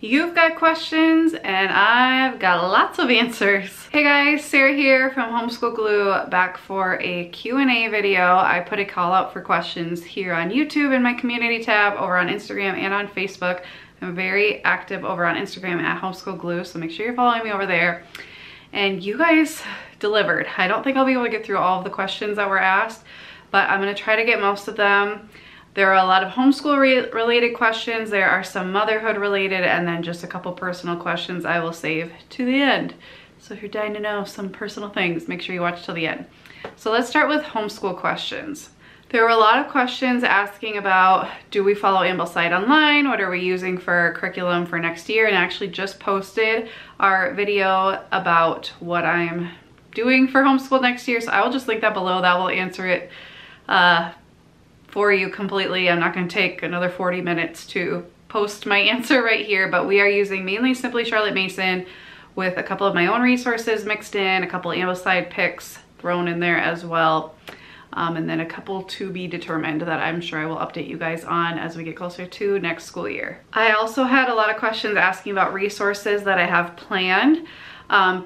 You've got questions and I've got lots of answers. Hey guys, Sarah here from Homeschool Glue, back for a Q&A video. I put a call out for questions here on YouTube in my community tab, over on Instagram and on Facebook. I'm very active over on Instagram at Homeschool Glue, so make sure you're following me over there. And you guys delivered. I don't think I'll be able to get through all of the questions that were asked, but I'm gonna try to get most of them. There are a lot of homeschool related questions, there are some motherhood related, and then just a couple personal questions I will save to the end. So if you're dying to know some personal things, make sure you watch till the end. So let's start with homeschool questions. There were a lot of questions asking about, do we follow Ambleside online? What are we using for curriculum for next year? And I actually just posted our video about what I'm doing for homeschool next year. So I will just link that below. That will answer it for you completely. I'm not going to take another 40 minutes to post my answer right here, but we are using mainly Simply Charlotte Mason with a couple of my own resources mixed in, a couple of Ambleside picks thrown in there as well, and then a couple to be determined that I'm sure I will update you guys on as we get closer to next school year. I also had a lot of questions asking about resources that I have planned.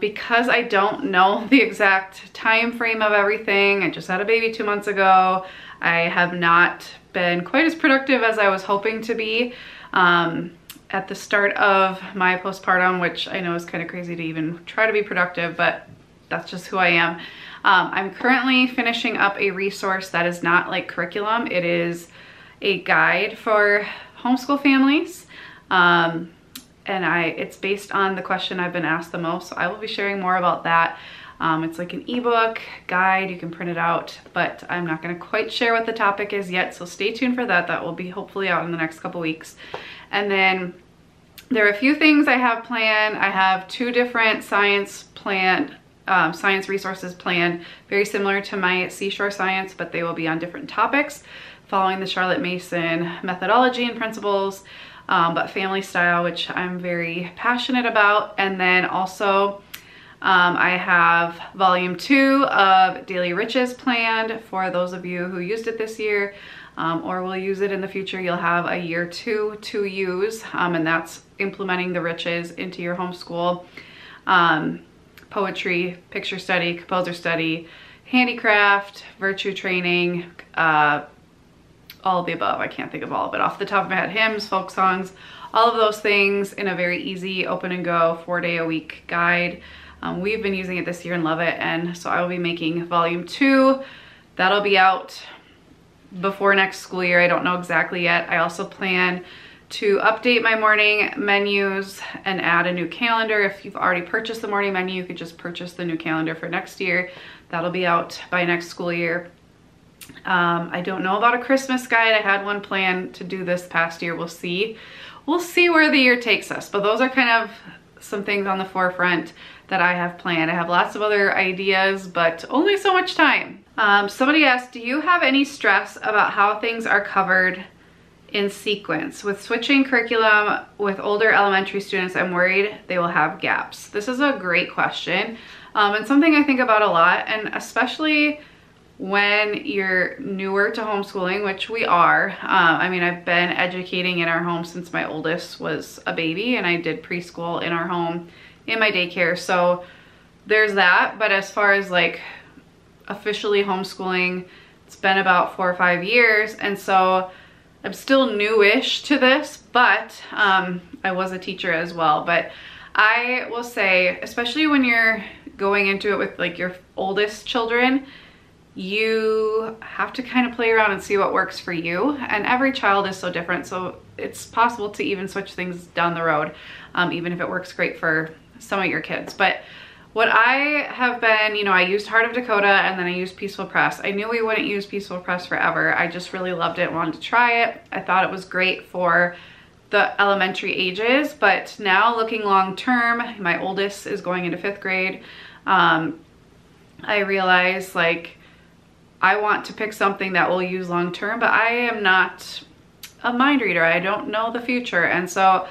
Because I don't know the exact time frame of everything, I just had a baby 2 months ago. I have not been quite as productive as I was hoping to be at the start of my postpartum, which I know is kind of crazy to even try to be productive, but that's just who I am. I'm currently finishing up a resource that is not like curriculum. It is a guide for homeschool families. And it's based on the question I've been asked the most, so I will be sharing more about that. It's like an ebook guide, you can print it out, but I'm not going to quite share what the topic is yet, so stay tuned for that. That will be hopefully out in the next couple weeks. And then there are a few things I have planned. I have 2 different science resources planned, very similar to my Seashore Science, but they will be on different topics, following the Charlotte Mason methodology and principles, but family style, which I'm very passionate about. And then also I have volume 2 of Daily Riches planned for those of you who used it this year or will use it in the future. You'll have a year 2 to use, and that's implementing the riches into your homeschool. Poetry, picture study, composer study, handicraft, virtue training, all of the above. I can't think of all of it off the top of my head. Hymns, folk songs, all of those things in a very easy, open and go, 4-day-a-week guide. We've been using it this year and love it, and so I will be making volume 2. That'll be out before next school year. I don't know exactly yet. I also plan to update my morning menus and add a new calendar. If you've already purchased the morning menu, you could just purchase the new calendar for next year. That'll be out by next school year. I don't know about a Christmas guide. I had one planned to do this past year. We'll see. We'll see where the year takes us, but those are kind of some things on the forefront that I have planned. I have lots of other ideas, but only so much time. Somebody asked, do you have any stress about how things are covered in sequence? With switching curriculum with older elementary students, I'm worried they will have gaps. This is a great question, and something I think about a lot, and especially when you're newer to homeschooling, which we are. I mean, I've been educating in our home since my oldest was a baby, and I did preschool in our home in my daycare, so there's that. But as far as like officially homeschooling, it's been about 4 or 5 years, and so I'm still newish to this, but I was a teacher as well. But I will say, especially when you're going into it with like your oldest children, you have to kind of play around and see what works for you, and every child is so different, so it's possible to even switch things down the road, even if it works great for some of your kids. But what I have been, you know, I used Heart of Dakota and then I used Peaceful Press. I knew we wouldn't use Peaceful Press forever. I just really loved it, wanted to try it. I thought it was great for the elementary ages, but now looking long term, my oldest is going into 5th grade. I realize like I want to pick something that we'll use long term, but I am not a mind reader. I don't know the future. And so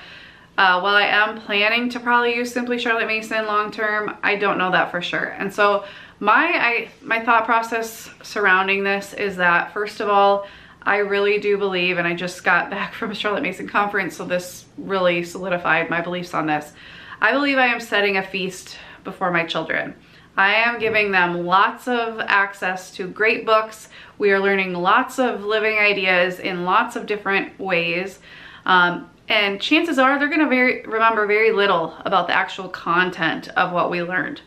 while I am planning to probably use Simply Charlotte Mason long term, I don't know that for sure. And so my thought process surrounding this is that, first of all, I really do believe, and I just got back from a Charlotte Mason conference, so this really solidified my beliefs on this. I believe I am setting a feast before my children. I am giving them lots of access to great books. We are learning lots of living ideas in lots of different ways. And chances are they're gonna remember very little about the actual content of what we learned.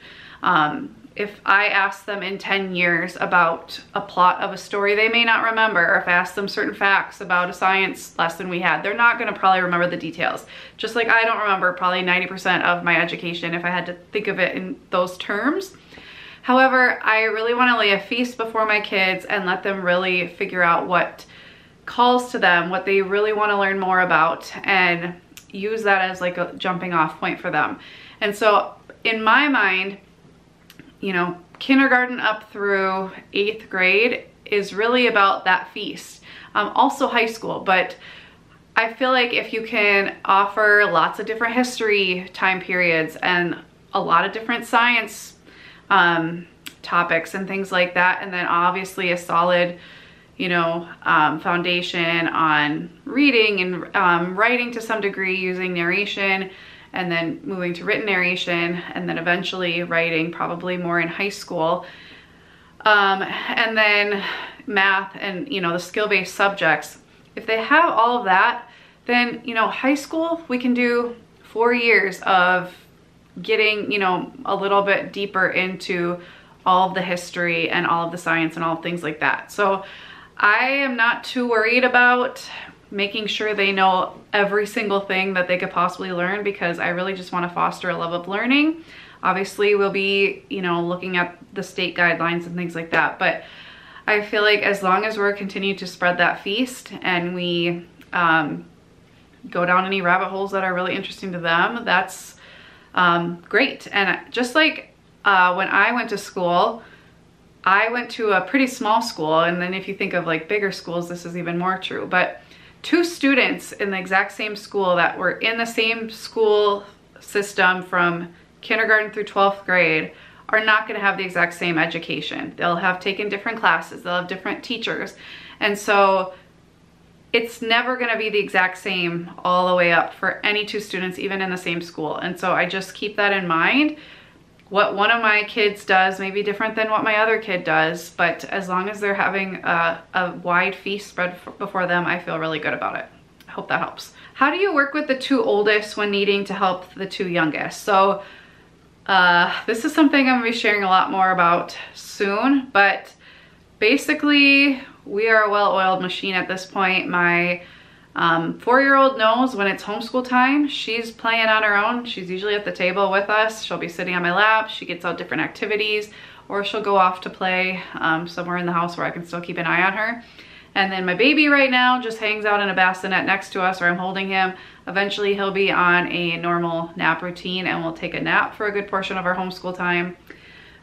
If I ask them in 10 years about a plot of a story, they may not remember. Or if I ask them certain facts about a science lesson we had, they're not gonna probably remember the details. Just like I don't remember probably 90% of my education if I had to think of it in those terms. However, I really wanna lay a feast before my kids and let them really figure out what calls to them, what they really wanna learn more about, and use that as like a jumping off point for them. And so in my mind, you know, kindergarten up through 8th grade is really about that feast. Also high school, but I feel like if you can offer lots of different history time periods and a lot of different science topics and things like that, and then obviously a solid, you know, foundation on reading and writing to some degree using narration, and then moving to written narration, and then eventually writing, probably more in high school. And then math and, you know, the skill-based subjects. If they have all of that, then, you know, high school, we can do 4 years of getting, you know, a little bit deeper into all of the history and all of the science and all things like that. So I am not too worried about making sure they know every single thing that they could possibly learn, because I really just want to foster a love of learning. Obviously, we'll be, you know, looking at the state guidelines and things like that, but I feel like as long as we're continuing to spread that feast and we go down any rabbit holes that are really interesting to them, that's great. And just like when I went to school, I went to a pretty small school, and then if you think of like bigger schools, this is even more true, but 2 students in the exact same school that were in the same school system from kindergarten through 12th grade are not going to have the exact same education. They'll have taken different classes, they'll have different teachers, and so it's never going to be the exact same all the way up for any 2 students, even in the same school. And so I just keep that in mind. What one of my kids does may be different than what my other kid does, but as long as they're having a wide feast spread before them, I feel really good about it. I hope that helps. How do you work with the 2 oldest when needing to help the 2 youngest? So this is something I'm gonna be sharing a lot more about soon, but basically we are a well-oiled machine at this point. My 4-year-old knows when it's homeschool time. She's playing on her own. She's usually at the table with us. She'll be sitting on my lap. She gets out different activities, or she'll go off to play somewhere in the house where I can still keep an eye on her. And then my baby right now just hangs out in a bassinet next to us, or I'm holding him. Eventually he'll be on a normal nap routine and we'll take a nap for a good portion of our homeschool time.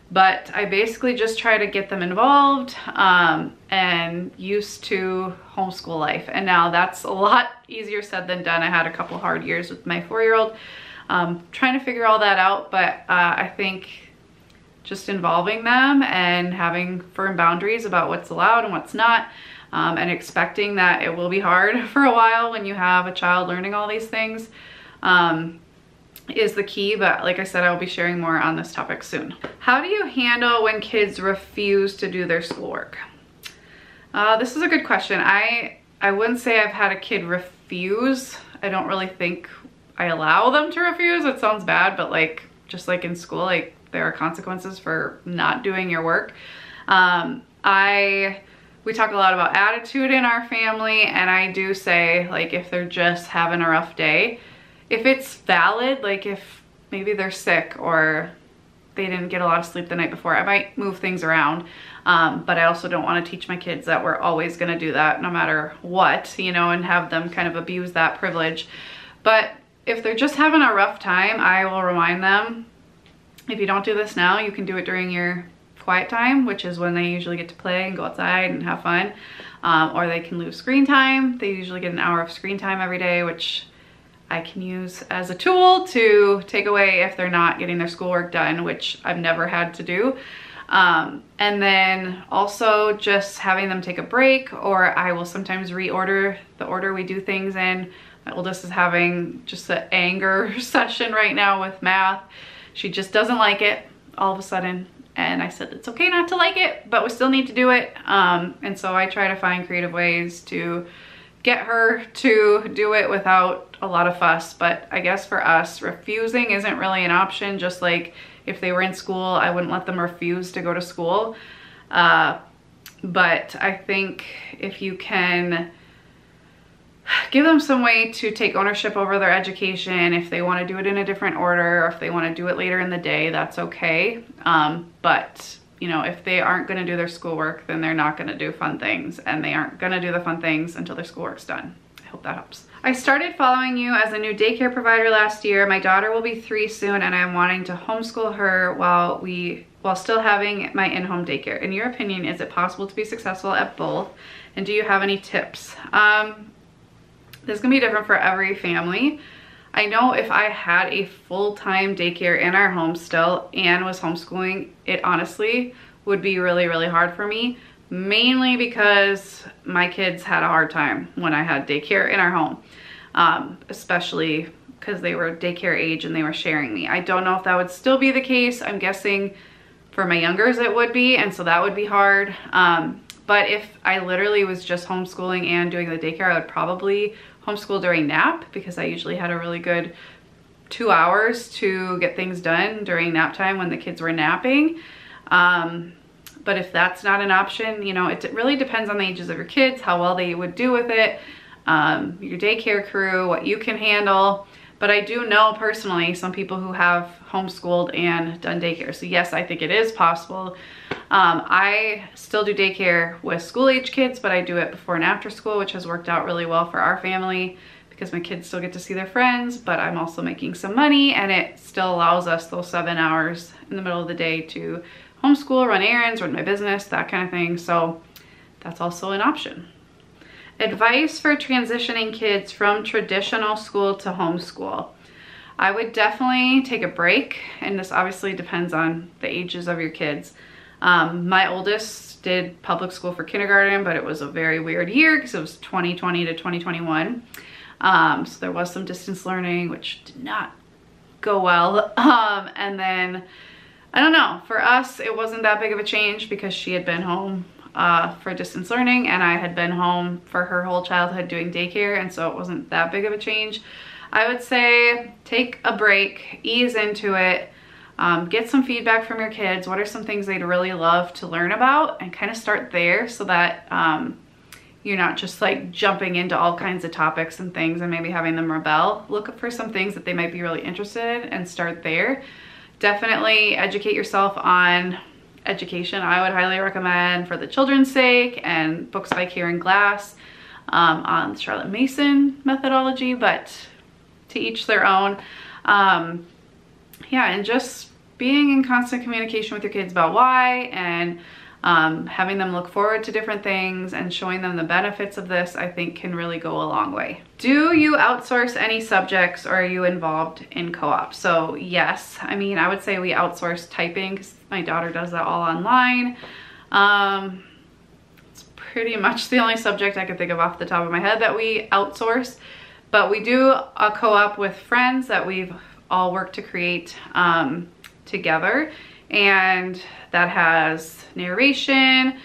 But I basically just try to get them involved and used to homeschool life. And now that's a lot easier said than done. I had a couple hard years with my 4-year-old trying to figure all that out. But I think just involving them and having firm boundaries about what's allowed and what's not, and expecting that it will be hard for a while when you have a child learning all these things, is the key. But like I said, I will be sharing more on this topic soon. How do you handle when kids refuse to do their schoolwork? This is a good question. I wouldn't say I've had a kid refuse. I don't really think I allow them to refuse. It sounds bad, but like, just like in school, like there are consequences for not doing your work. We talk a lot about attitude in our family, and I do say, like, if they're just having a rough day, if it's valid, like if maybe they're sick or they didn't get a lot of sleep the night before, I might move things around. But I also don't want to teach my kids that we're always going to do that no matter what, you know, and have them kind of abuse that privilege. But if they're just having a rough time, I will remind them, if you don't do this now, you can do it during your quiet time, which is when they usually get to play and go outside and have fun. Or they can lose screen time. They usually get an hour of screen time every day, which I can use as a tool to take away if they're not getting their schoolwork done, which I've never had to do. And then also just having them take a break, or I will sometimes reorder the order we do things in. My oldest is having just an anger session right now with math. She just doesn't like it all of a sudden. And I said, it's okay not to like it, but we still need to do it. And so I try to find creative ways to get her to do it without a lot of fuss. But I guess for us, refusing isn't really an option. Just like if they were in school, I wouldn't let them refuse to go to school. But I think if you can give them some way to take ownership over their education, if they want to do it in a different order, or if they want to do it later in the day, that's okay. But you know, if they aren't going to do their schoolwork, then they're not going to do fun things, and they aren't going to do the fun things until their schoolwork's done. I hope that helps. I started following you as a new daycare provider last year. My daughter will be 3 soon, and I'm wanting to homeschool her while still having my in-home daycare. In your opinion, is it possible to be successful at both? And do you have any tips? This is gonna be different for every family. I know if I had a full-time daycare in our home still and was homeschooling, it honestly would be really, really hard for me, mainly because my kids had a hard time when I had daycare in our home, especially because they were daycare age and they were sharing me. I don't know if that would still be the case. I'm guessing for my youngers it would be, and so that would be hard. But if I literally was just homeschooling and doing the daycare, I would probably homeschool during nap, because I usually had a really good 2 hours to get things done during nap time when the kids were napping. But if that's not an option, you know, it really depends on the ages of your kids, how well they would do with it, your daycare crew, what you can handle. But I do know personally some people who have homeschooled and done daycare. So yes, I think it is possible. I still do daycare with school-age kids, but I do it before and after school, which has worked out really well for our family because my kids still get to see their friends, but I'm also making some money, and it still allows us those 7 hours in the middle of the day to homeschool, run errands, run my business, that kind of thing. So that's also an option. Advice for transitioning kids from traditional school to homeschool. I would definitely take a break, and this obviously depends on the ages of your kids. My oldest did public school for kindergarten, but it was a very weird year because it was 2020 to 2021. So there was some distance learning, which did not go well. And then, I don't know, for us, it wasn't that big of a change because she had been home for distance learning, and I had been home for her whole childhood doing daycare, and so it wasn't that big of a change. I would say take a break, ease into it, get some feedback from your kids. What are some things they'd really love to learn about, and kind of start there so that you're not just like jumping into all kinds of topics and things and maybe having them rebel. Look for some things that they might be really interested in and start there. Definitely educate yourself on education. I would highly recommend For the Children's Sake and books by Karen Glass on the Charlotte Mason methodology, but to each their own. Yeah, and just being in constant communication with your kids about why, and having them look forward to different things and showing them the benefits of this, I think can really go a long way. Do you outsource any subjects, or are you involved in co-op? So yes, I mean, I would say we outsource typing because my daughter does that all online. It's pretty much the only subject I can think of off the top of my head that we outsource, but we do a co-op with friends that we've all worked to create together, and that has narration,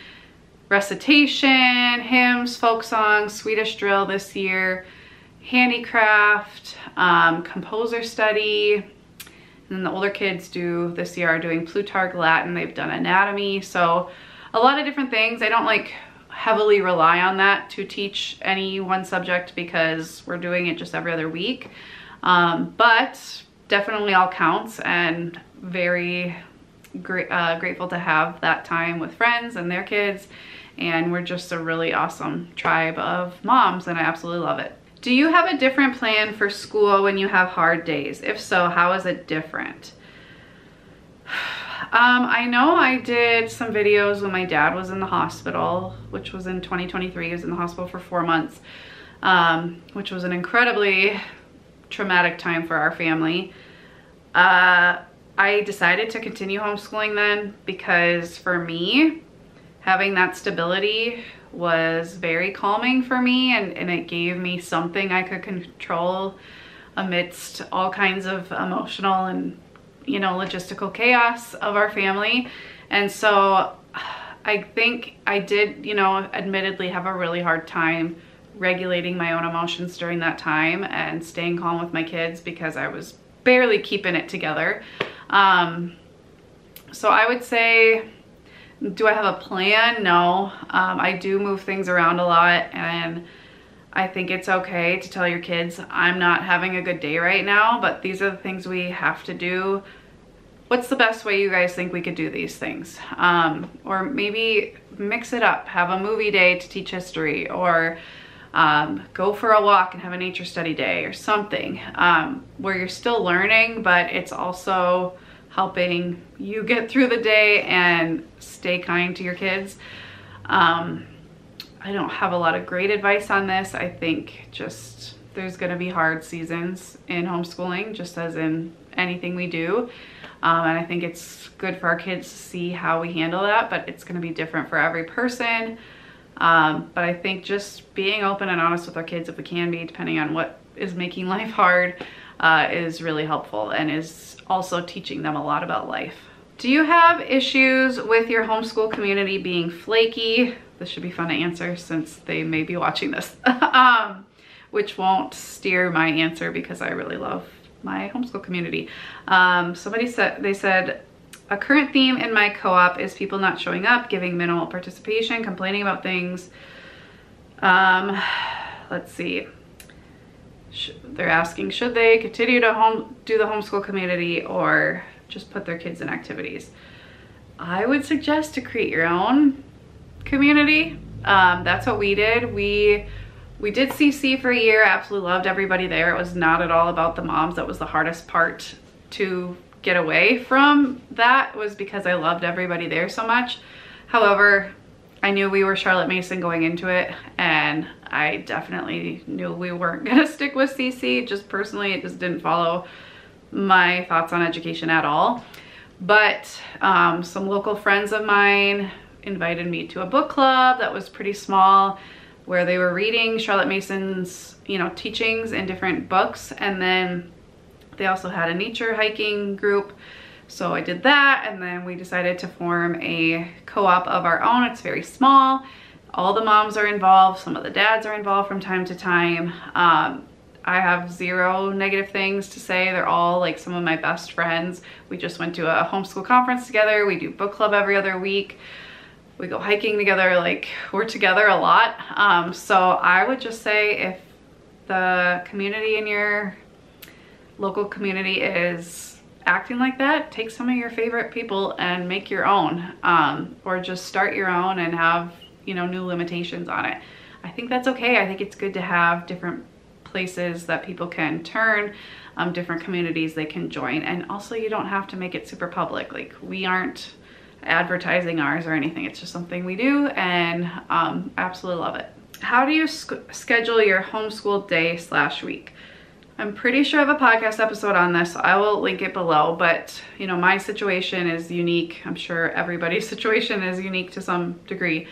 recitation, hymns, folk songs, Swedish drill this year, handicraft, composer study, and then the older kids this year are doing Plutarch Latin. They've done anatomy, so a lot of different things. I don't like heavily rely on that to teach any one subject because we're doing it just every other week, but definitely all counts, and very grateful to have that time with friends and their kids, and we're just a really awesome tribe of moms, and I absolutely love it. Do you have a different plan for school when you have hard days? If so, how is it different? I know I did some videos when my dad was in the hospital, which was in 2023. He was in the hospital for 4 months, which was an incredibly traumatic time for our family. I decided to continue homeschooling then because for me, having that stability was very calming for me, and it gave me something I could control amidst all kinds of emotional and, you know, logistical chaos of our family. And so I think I did, you know, admittedly have a really hard time regulating my own emotions during that time and staying calm with my kids because I was barely keeping it together. So I would say, do I have a plan? No. I do move things around a lot, and I think it's okay to tell your kids, I'm not having a good day right now, but these are the things we have to do. What's the best way you guys think we could do these things? Or maybe mix it up, have a movie day to teach history, or go for a walk and have a nature study day or something, where you're still learning, but it's also helping you get through the day and stay kind to your kids. I don't have a lot of great advice on this. I think just there's gonna be hard seasons in homeschooling, just as in anything we do. And I think it's good for our kids to see how we handle that, but it's gonna be different for every person. But I think just being open and honest with our kids, if we can be, depending on what is making life hard, is really helpful and is also teaching them a lot about life. Do you have issues with your homeschool community being flaky? This should be fun to answer since they may be watching this, which won't steer my answer because I really love my homeschool community. Somebody said, they said, a current theme in my co-op is people not showing up, giving minimal participation, complaining about things. Let's see. They're asking, should they continue to do the homeschool community or just put their kids in activities? I would suggest to create your own community. That's what we did. We did CC for a year, absolutely loved everybody there. It was not at all about the moms. That was the hardest part to get away from. That was because I loved everybody there so much. However, I knew we were Charlotte Mason going into it, and I definitely knew we weren't gonna stick with CC. Just personally, it just didn't follow my thoughts on education at all. But some local friends of mine invited me to a book club that was pretty small, where they were reading Charlotte Mason's, you know, teachings in different books, and then they also had a nature hiking group. So I did that, and then we decided to form a co-op of our own. It's very small. All the moms are involved. Some of the dads are involved from time to time. I have zero negative things to say. They're all like some of my best friends. We just went to a homeschool conference together. We do book club every other week. We go hiking together. Like, we're together a lot. So I would just say, if the community in your local community is acting like that, take some of your favorite people and make your own, or just start your own and have, you know, new limitations on it. I think that's okay. I think it's good to have different places that people can turn, different communities they can join, and also you don't have to make it super public. Like, we aren't advertising ours or anything. It's just something we do, and absolutely love it. How do you schedule your homeschool day / week? I'm pretty sure I have a podcast episode on this. So I will link it below, but you know, my situation is unique. I'm sure everybody's situation is unique to some degree.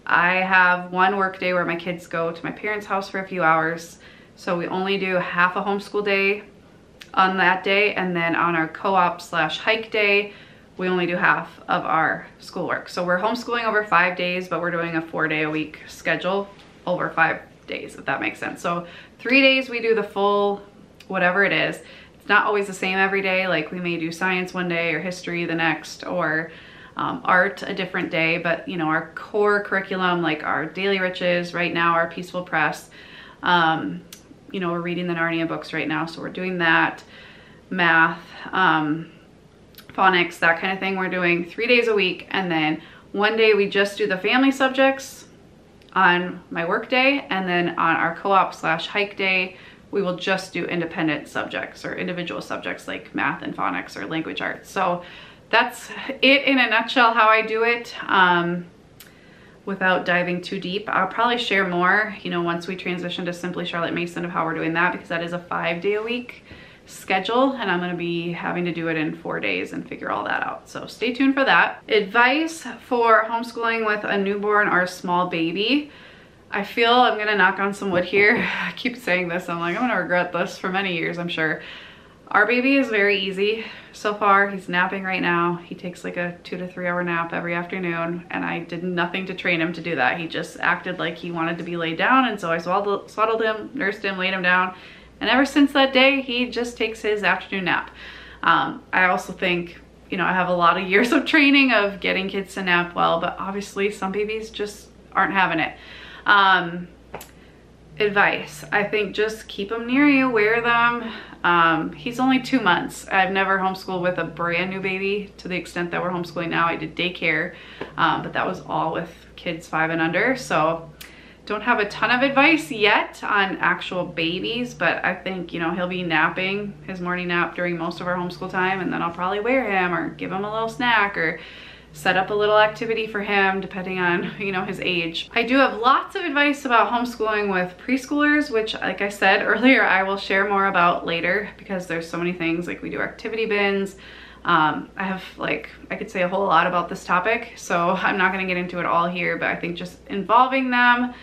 I have one work day where my kids go to my parents' house for a few hours. So we only do half a homeschool day on that day. And then on our co-op / hike day, we only do half of our schoolwork. So we're homeschooling over 5 days, but we're doing a 4-day-a-week schedule over 5 days, if that makes sense. So 3 days we do the full whatever it is. It's not always the same every day. Like, we may do science one day or history the next, or art a different day. But you know, our core curriculum, like our Daily Riches right now, our Peaceful Press, you know, we're reading the Narnia books right now, so we're doing that. Math, phonics, that kind of thing. We're doing 3 days a week, and then one day we just do the family subjects on my work day, and then on our co-op / hike day, we will just do independent subjects or individual subjects like math and phonics or language arts. So that's it in a nutshell, how I do it, without diving too deep. I'll probably share more, you know, once we transition to Simply Charlotte Mason, of how we're doing that, because that is a 5-day-a-week schedule, and I'm gonna be having to do it in 4 days and figure all that out. So stay tuned for that. Advice for homeschooling with a newborn or a small baby. I feel I'm gonna knock on some wood here. I keep saying this, I'm like, I'm gonna regret this for many years, I'm sure. Our baby is very easy so far. He's napping right now. He takes like a 2 to 3 hour nap every afternoon, and I did nothing to train him to do that. He just acted like he wanted to be laid down, and so I swaddled him, nursed him, laid him down, and ever since that day, he just takes his afternoon nap. I also think, you know, I have a lot of years of training of getting kids to nap well, but obviously some babies just aren't having it. Advice, I think just keep them near you, wear them. He's only 2 months. I've never homeschooled with a brand new baby to the extent that we're homeschooling now. I did daycare, but that was all with kids 5 and under. So don't have a ton of advice yet on actual babies, but I think, you know, he'll be napping his morning nap during most of our homeschool time, and then I'll probably wear him or give him a little snack or set up a little activity for him depending on, you know, his age. I do have lots of advice about homeschooling with preschoolers, which, like I said earlier, I will share more about later because there's so many things. Like, we do activity bins. I have, like, I could say a whole lot about this topic, so I'm not going to get into it all here, but I think just involving them,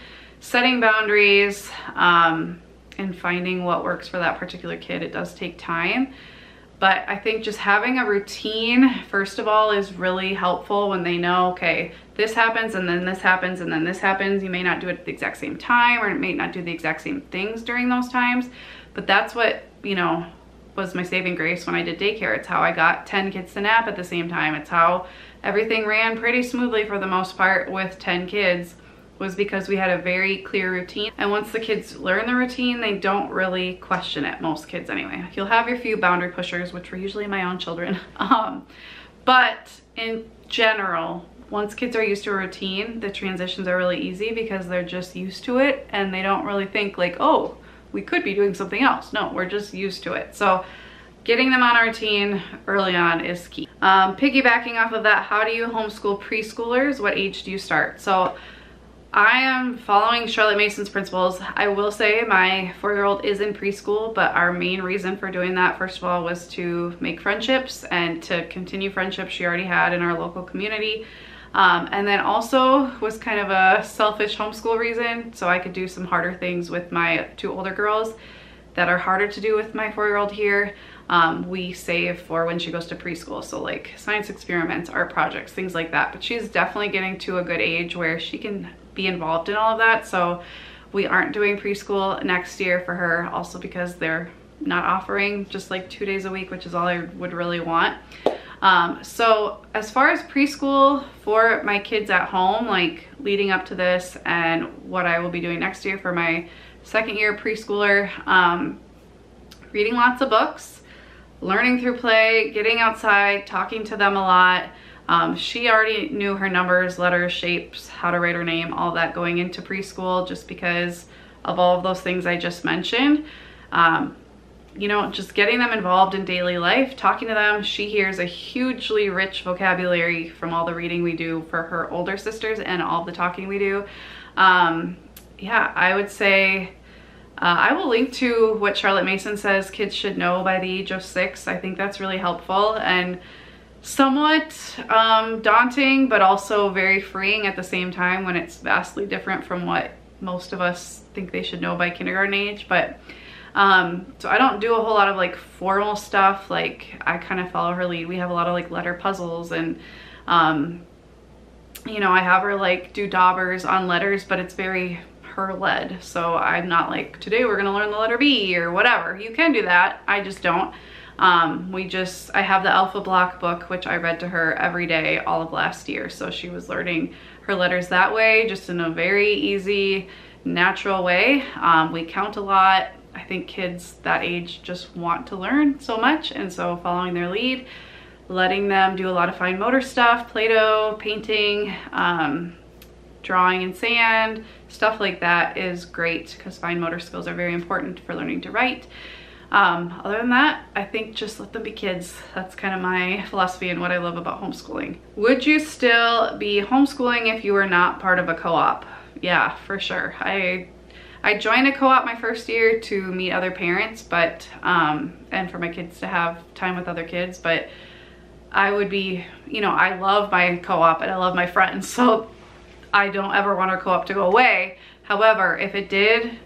setting boundaries, and finding what works for that particular kid, it does take time. But I think just having a routine, first of all, is really helpful when they know, okay, this happens and then this happens and then this happens. You may not do it at the exact same time, or it may not do the exact same things during those times, but that's what, you know, was my saving grace when I did daycare. It's how I got 10 kids to nap at the same time. It's how everything ran pretty smoothly for the most part with 10 kids. Was because we had a very clear routine, and once the kids learn the routine, they don't really question it, most kids anyway. You'll have your few boundary pushers, which were usually my own children, but in general, once kids are used to a routine, the transitions are really easy because they're just used to it, and they don't really think like, oh, we could be doing something else. No, we're just used to it. So getting them on a routine early on is key. Piggybacking off of that, how do you homeschool preschoolers? What age do you start? So I am following Charlotte Mason's principles. I will say my 4-year-old is in preschool, but our main reason for doing that, first of all, was to make friendships and to continue friendships she already had in our local community. And then also was kind of a selfish homeschool reason, so I could do some harder things with my 2 older girls that are harder to do with my 4-year-old here. We save for when she goes to preschool, so like science experiments, art projects, things like that. But she's definitely getting to a good age where she can be involved in all of that, so we aren't doing preschool next year for her, also because they're not offering just like 2 days a week, which is all I would really want. So as far as preschool for my kids at home, like leading up to this and what I will be doing next year for my 2nd year preschooler, reading lots of books, learning through play, getting outside, talking to them a lot. She already knew her numbers, letters, shapes, how to write her name, all that going into preschool, just because of all of those things I just mentioned. You know, just getting them involved in daily life, talking to them. She hears a hugely rich vocabulary from all the reading we do for her older sisters and all the talking we do. Yeah, I would say I will link to what Charlotte Mason says kids should know by the age of 6. I think that's really helpful and somewhat daunting, but also very freeing at the same time when it's vastly different from what most of us think they should know by kindergarten age. But so I don't do a whole lot of like formal stuff. Like, I kind of follow her lead. We have a lot of like letter puzzles, and you know, I have her like do daubers on letters, but it's very her led. So I'm not like, today we're gonna learn the letter B or whatever. You can do that, I just don't. I have the Alpha Block book, which I read to her every day all of last year. So she was learning her letters that way, just in a very easy, natural way. We count a lot. I think kids that age just want to learn so much. And so following their lead, letting them do a lot of fine motor stuff, Play-Doh, painting, drawing in sand, stuff like that is great because fine motor skills are very important for learning to write. Other than that, I think just let them be kids. That's kind of my philosophy and what I love about homeschooling. Would you still be homeschooling if you were not part of a co-op? Yeah, for sure. I I joined a co-op my first year to meet other parents, but and for my kids to have time with other kids, but I would be, you know, I love my co-op and I love my friends, so I don't ever want our co-op to go away. However, if it did,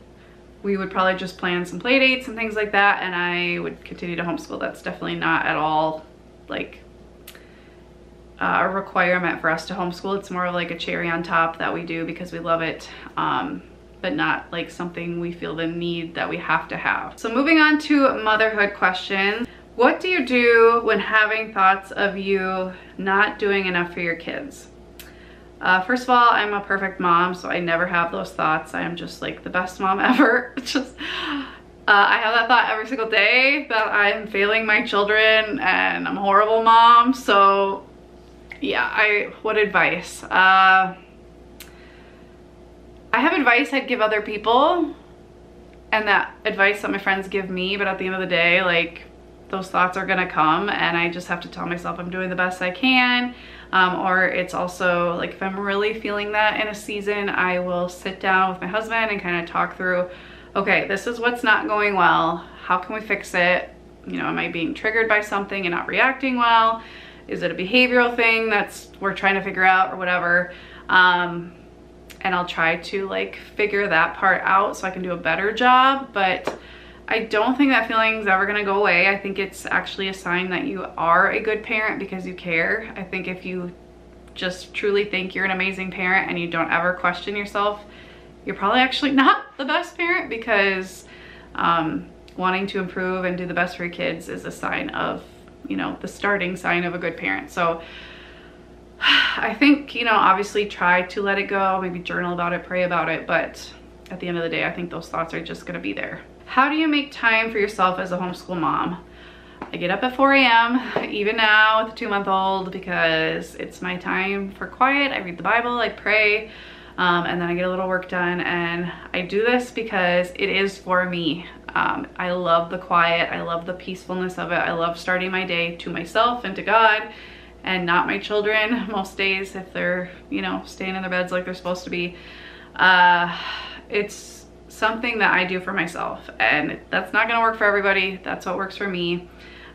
we would probably just plan some play dates and things like that, and I would continue to homeschool. That's definitely not at all like a requirement for us to homeschool. It's more of like a cherry on top that we do because we love it, but not like something we feel the need that we have to have. So moving on to motherhood questions. What do you do when having thoughts of you not doing enough for your kids? First of all, I'm a perfect mom, so I never have those thoughts. I am just like the best mom ever. Just I have that thought every single day that I'm failing my children and I'm a horrible mom. So yeah, what advice? I have advice I'd give other people, and that advice that my friends give me, but at the end of the day, like, those thoughts are gonna come, and I just have to tell myself I'm doing the best I can. Or it's also like, if I'm really feeling that in a season, I will sit down with my husband and kind of talk through, okay, this is what's not going well. How can we fix it? You know, am I being triggered by something and not reacting well? Is it a behavioral thing we're trying to figure out or whatever? And I'll try to like figure that part out so I can do a better job. But I don't think that feeling's ever gonna go away. I think it's actually a sign that you are a good parent because you care. I think if you just truly think you're an amazing parent and you don't ever question yourself, you're probably actually not the best parent, because wanting to improve and do the best for your kids is a sign of, you know, the starting sign of a good parent. So I think, you know, obviously try to let it go, maybe journal about it, pray about it, but at the end of the day, I think those thoughts are just gonna be there. How do you make time for yourself as a homeschool mom? I get up at 4 a.m. even now with a 2-month-old, because it's my time for quiet. I read the Bible, I pray, and then I get a little work done. And I do this because it is for me. I love the quiet. I love the peacefulness of it. I love starting my day to myself and to God, and not my children most days if they're, you know, staying in their beds like they're supposed to be. It's something that I do for myself, and that's not gonna work for everybody. That's what works for me.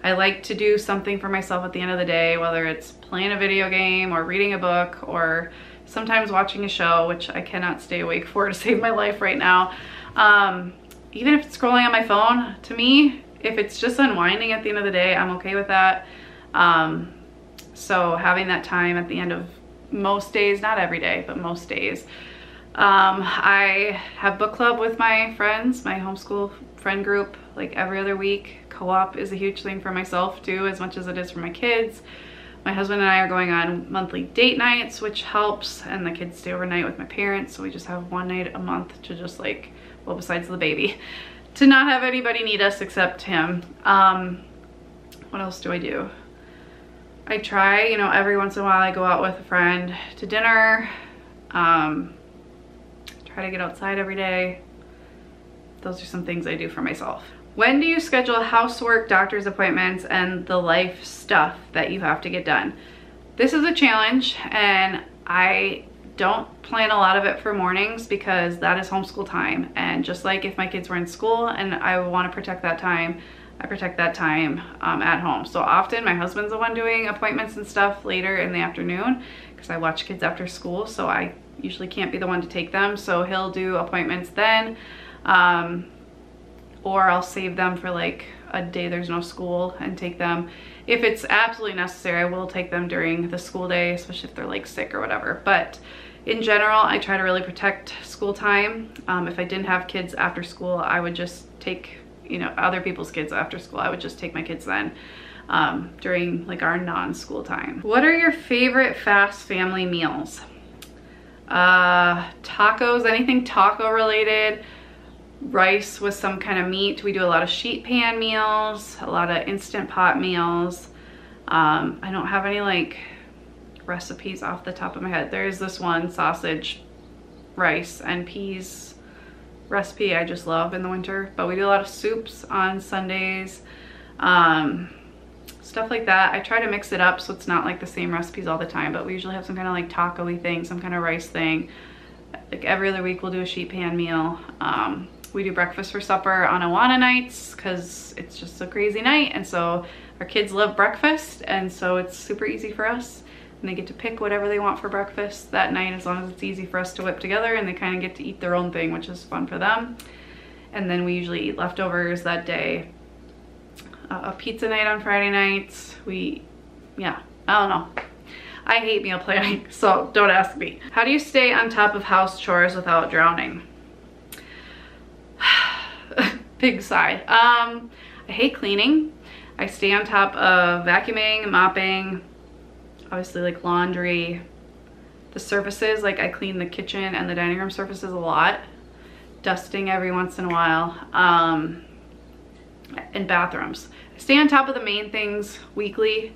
I like to do something for myself at the end of the day, whether it's playing a video game or reading a book or sometimes watching a show, which I cannot stay awake for to save my life right now. Even if it's scrolling on my phone, to me, if it's just unwinding at the end of the day, I'm okay with that. So having that time at the end of most days, not every day, but most days. I have book club with my friends, my homeschool friend group, like every other week. Co-op is a huge thing for myself too, as much as it is for my kids. My husband and I are going on monthly date nights, which helps, and the kids stay overnight with my parents, so we just have one night a month to just like, well, besides the baby, to not have anybody need us except him. What else do I do? I try, you know, every once in a while I go out with a friend to dinner. Try to get outside every day. Those are some things I do for myself. When do you schedule housework, doctor's appointments, and the life stuff that you have to get done? This is a challenge, and I don't plan a lot of it for mornings because that is homeschool time. And just like if my kids were in school and I want to protect that time, I protect that time at home. So often my husband's the one doing appointments and stuff later in the afternoon because I watch kids after school, so I usually can't be the one to take them. So he'll do appointments then, or I'll save them for like a day there's no school and take them. If it's absolutely necessary, I will take them during the school day, especially if they're like sick or whatever. But in general, I try to really protect school time. If I didn't have kids after school, I would just take, you know, other people's kids after school. I would just take my kids then during like our non-school time. What are your favorite fast family meals? Tacos, anything taco related, rice with some kind of meat. We do a lot of sheet pan meals, a lot of instant pot meals. I don't have any like recipes off the top of my head. There is this one sausage, rice, and peas recipe I just love in the winter, but we do a lot of soups on Sundays, stuff like that. I try to mix it up so it's not like the same recipes all the time, but we usually have some kind of like taco-y thing, some kind of rice thing. like every other week we'll do a sheet pan meal. We do breakfast for supper on Awana nights because it's just a crazy night, and so our kids love breakfast, and so it's super easy for us, and they get to pick whatever they want for breakfast that night as long as it's easy for us to whip together, and they kind of get to eat their own thing, which is fun for them. And then we usually eat leftovers that day. A pizza night on Friday nights. Yeah, I don't know. I hate meal planning, so don't ask me. How do you stay on top of house chores without drowning? Big sigh. I hate cleaning. I stay on top of vacuuming, mopping, obviously like laundry, the surfaces, like I clean the kitchen and the dining room surfaces a lot, dusting every once in a while, and bathrooms. I stay on top of the main things weekly,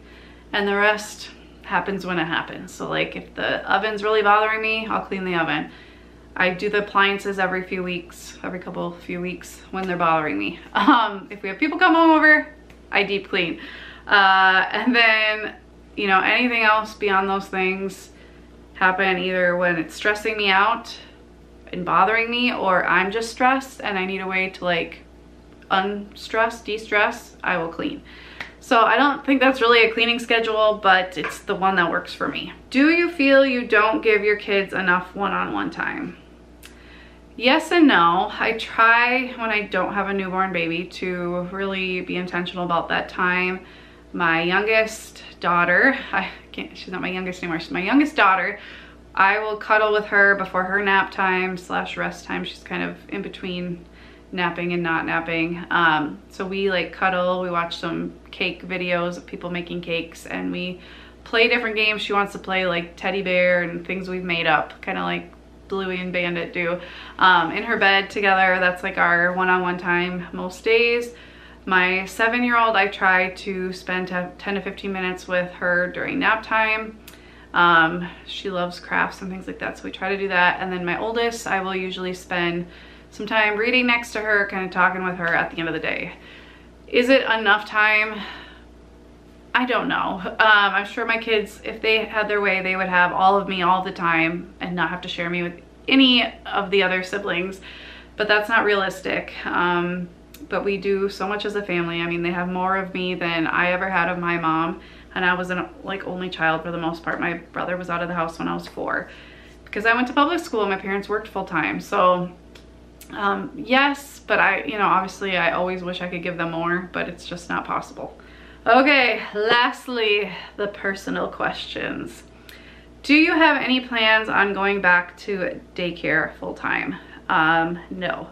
and the rest happens when it happens. So like if the oven's really bothering me, I'll clean the oven. I do the appliances every few weeks when they're bothering me. If we have people come over, I deep clean. And then, you know, anything else beyond those things happen either when it's stressing me out and bothering me, or I'm just stressed and I need a way to like unstress, de-stress, I will clean. So I don't think that's really a cleaning schedule, but it's the one that works for me. Do you feel you don't give your kids enough one-on-one time? Yes and no. I try when I don't have a newborn baby to really be intentional about that time. My youngest daughter, she's not my youngest anymore, she's my youngest daughter. I will cuddle with her before her nap time / rest time. She's kind of in between napping and not napping. So we like cuddle, we watch some cake videos of people making cakes, and we play different games. She wants to play like teddy bear and things we've made up, kind of like Bluey and Bandit do, in her bed together. That's like our one-on-one time most days. My 7-year-old, I try to spend 10 to 15 minutes with her during nap time. She loves crafts and things like that, so we try to do that. And then my oldest, I will usually spend some time reading next to her, kind of talking with her at the end of the day. Is it enough time? I don't know. I'm sure my kids, if they had their way, they would have all of me all the time and not have to share me with any of the other siblings, but that's not realistic. But we do so much as a family. I mean, they have more of me than I ever had of my mom, and I was an like only child for the most part. My brother was out of the house when I was 4 because I went to public school and my parents worked full time. So yes, but obviously I always wish I could give them more, but it's just not possible. Okay, lastly, the personal questions. Do you have any plans on going back to daycare full-time? No,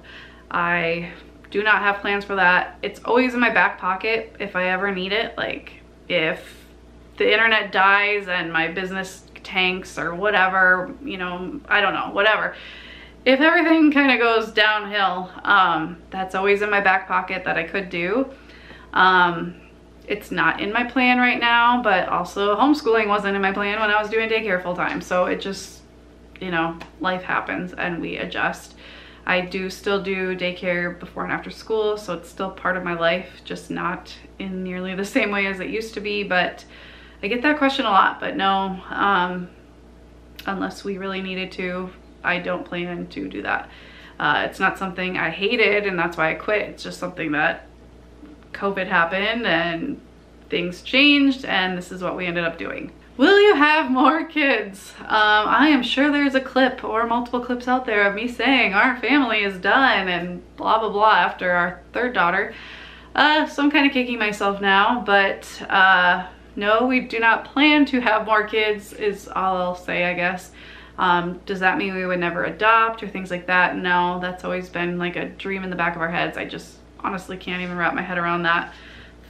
I do not have plans for that. It's always in my back pocket if I ever need it. Like if the internet dies and my business tanks or whatever, I don't know, whatever. If everything kind of goes downhill, that's always in my back pocket that I could do. It's not in my plan right now, but also homeschooling wasn't in my plan when I was doing daycare full time. So it just, life happens and we adjust. I do still do daycare before and after school, so it's still part of my life, just not in nearly the same way as it used to be. But I get that question a lot, but no, unless we really needed to, I don't plan to do that. It's not something I hated and that's why I quit. It's just something that COVID happened and things changed, and this is what we ended up doing. Will you have more kids? I am sure there's a clip or multiple clips out there of me saying our family is done and blah blah blah after our 3rd daughter. So I'm kind of kicking myself now, but no, we do not plan to have more kids is all I'll say, I guess. Does that mean we would never adopt or things like that? No, that's always been like a dream in the back of our heads. I just honestly can't even wrap my head around that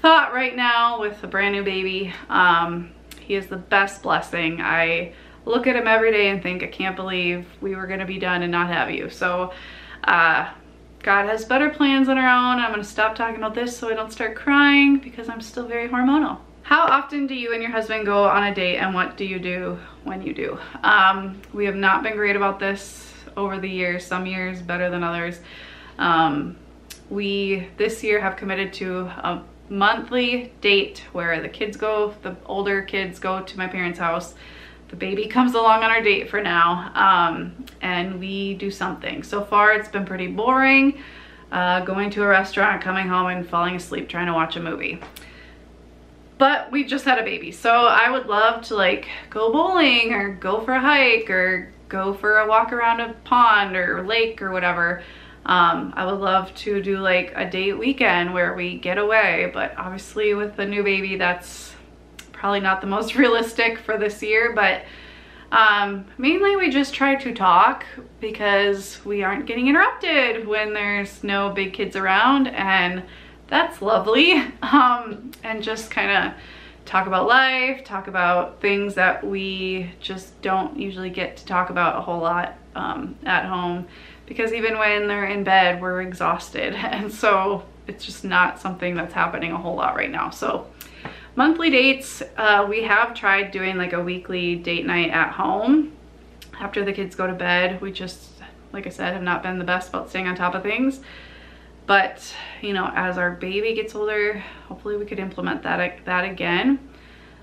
thought right now with a brand new baby. He is the best blessing. I look at him every day and think, I can't believe we were gonna be done and not have you. So God has better plans on our own. I'm gonna stop talking about this so I don't start crying because I'm still very hormonal. How often do you and your husband go on a date, and what do you do when you do? We have not been great about this over the years, some years better than others. We this year have committed to a monthly date where the older kids go to my parents' house. the baby comes along on our date for now, and we do something. So far it's been pretty boring, going to a restaurant, coming home and falling asleep trying to watch a movie. But we just had a baby, so I would love to like go bowling or go for a hike or go for a walk around a pond or lake or whatever. I would love to do like a date weekend where we get away, but obviously with the new baby that's probably not the most realistic for this year. But mainly we just try to talk because we aren't getting interrupted when there's no big kids around, and that's lovely. And just kind of talk about life, talk about things that we just don't usually get to talk about a whole lot at home, because even when they're in bed we're exhausted, and so it's just not something that's happening a whole lot right now. So monthly dates, we have tried doing like a weekly date night at home after the kids go to bed. We just, like I said, have not been the best about staying on top of things. But, you know, as our baby gets older, hopefully we could implement that again.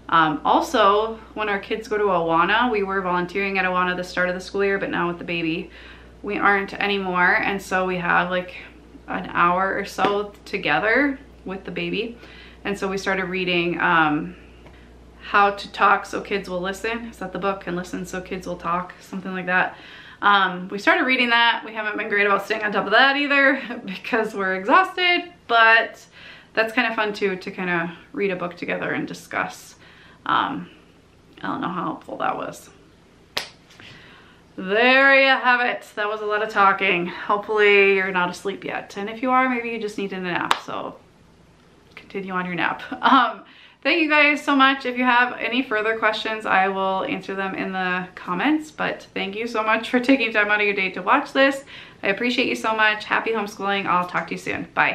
Also, when our kids go to Awana, we were volunteering at Awana the start of the school year, but now with the baby, we aren't anymore. And so we have like an hour or so together with the baby. And so we started reading How to Talk So Kids Will Listen. Is that the book? And Listen So Kids Will Talk, something like that. We started reading that. We haven't been great about staying on top of that either because we're exhausted, but that's kind of fun too, to kind of read a book together and discuss. I don't know how helpful that was. There you have it. That was a lot of talking. Hopefully you're not asleep yet. And if you are, maybe you just need a nap. So continue on your nap. Thank you guys so much. If you have any further questions, I will answer them in the comments. But thank you so much for taking time out of your day to watch this. I appreciate you so much. Happy homeschooling. I'll talk to you soon. Bye.